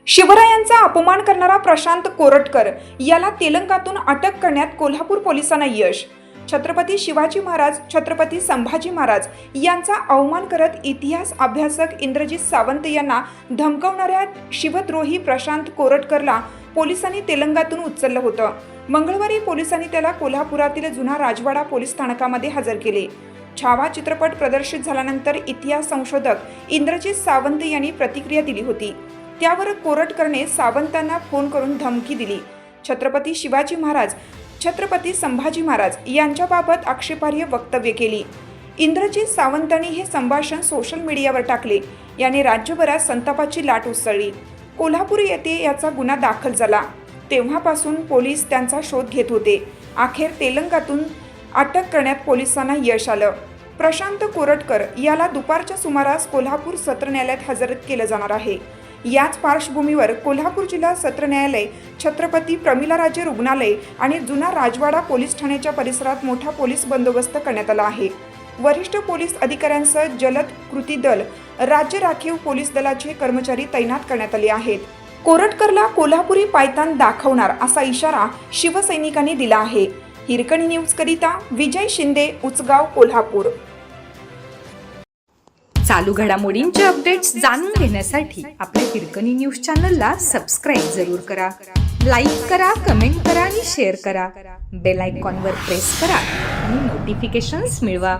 शिवरायांचा अपमान करणारा प्रशांत कोरटकर याला तेलंगातून अटक करण्यात कोल्हापूर पोलिसांना यश। छत्रपती शिवाजी महाराज, छत्रपती संभाजी महाराज यांचा अवमान करत इतिहास अभ्यासक इंद्रजित सावंत यांना धमकावणाऱ्या शिवद्रोही प्रशांत कोरटकरला पोलिसांनी तेलंगातून उचललं होतं। मंगळवारी पोलिसांनी त्याला कोल्हापुरातील जुना राजवाडा पोलीस स्थानकामध्ये हजर केले। छावा चित्रपट प्रदर्शित झाल्यानंतर इतिहास संशोधक इंद्रजित सावंत यांनी प्रतिक्रिया दिली होती। त्यावर कोरटकरने सावंतांना फोन करून धमकी दिली। छत्रपती शिवाजी महाराज, छत्रपती संभाजी महाराज यांच्याबाबत आक्षेपार्ह वक्तव्य केली। इंद्रजित सावंतांनी हे संभाषण सोशल मीडियावर टाकले। याने राज्यभरात संतापाची लाट उसळली। कोल्हापूर येथे याचा गुन्हा दाखल झाला। तेव्हापासून पोलीस त्यांचा शोध घेत होते। अखेर तेलंगातून अटक करण्यात पोलिसांना यश आलं। प्रशांत कोरटकर याला दुपारच्या सुमारास कोल्हापूर सत्र न्यायालयात हजर केलं जाणार आहे। याच पार्श्वभूमीवर कोल्हापूर जिल्हा सत्र न्यायालय, छत्रपती प्रमिलाराजे रुग्णालय आणि जुना राजवाडा पोलीस ठाण्याच्या परिसरात मोठा पोलीस बंदोबस्त करण्यात आला आहे। वरिष्ठ पोलीस अधिकाऱ्यांसह जलद कृती दल, राज्य राखीव पोलीस दलाचे कर्मचारी तैनात करण्यात आले आहेत। कोरटकरला कोल्हापुरी पायतान दाखवणार असा इशारा शिवसैनिकांनी दिला आहे। हिरकणी न्यूज करिता विजय शिंदे, उचगाव, कोल्हापूर। चालू घडामोडींचे अपडेट्स जाणून घेण्यासाठी आपल्या हिरकणी न्यूज चॅनलला सबस्क्राईब जरूर करा, लाईक करा, कमेंट करा आणि शेअर करा। बेल आयकॉनवर प्रेस करा आणि नोटिफिकेशन्स मिळवा।